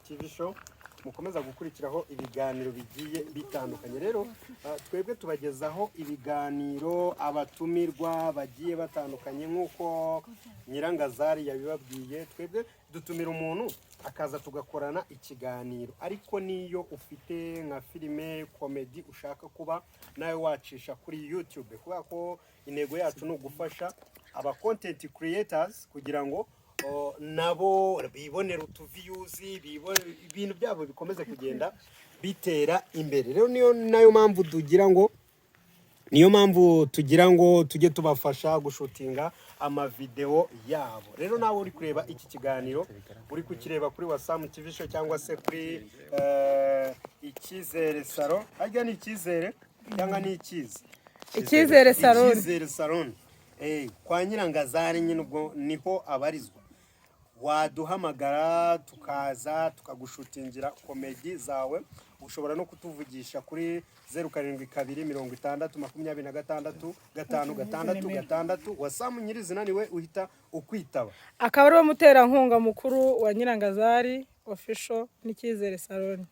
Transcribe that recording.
TV show mukomeza gukurikiraho ibiganiro bigiye bitandukanye. Rero twebwe tubagezaho ibiganiro abatumirwa bagiye batandukanye nk'uko Nyirangazari yabibabwiye. Twebwe dutumira umuntu akaza tugakorana ikiganiro, ariko niyo ufite nka filime comedy ushaka kuba nawe wacisha kuri YouTube, kubera ko intego yacu ni ugufasha aba content creators kugira ngo nabo bibonera utuviews, ibintu byabo bikomeze kugenda bitera imbere. Rero nayo mpamvu tugira ngo tujye tubafasha gushutinga amavideo yabo. Rero nawe uri kureba iki kiganiro, uri kukireba kuri Wasamu TV show cyangwa se kuri Icyizere Salon. Harya ni Icyizere cyangwa ni Icyizere Salon. Icyizere Salon. Kwa Nyirangazari nyine ubwo niho abarizwa. Waduhamagara tukaza tukagushutingira komedi zawe. Ushobora no kutuvugisha kuri 0722262566. Wasamu nyirizina niwe uhita ukwitaba. Akaba ari umuterankunga mukuru wa Nyirangazari official n'Icyizere Salon.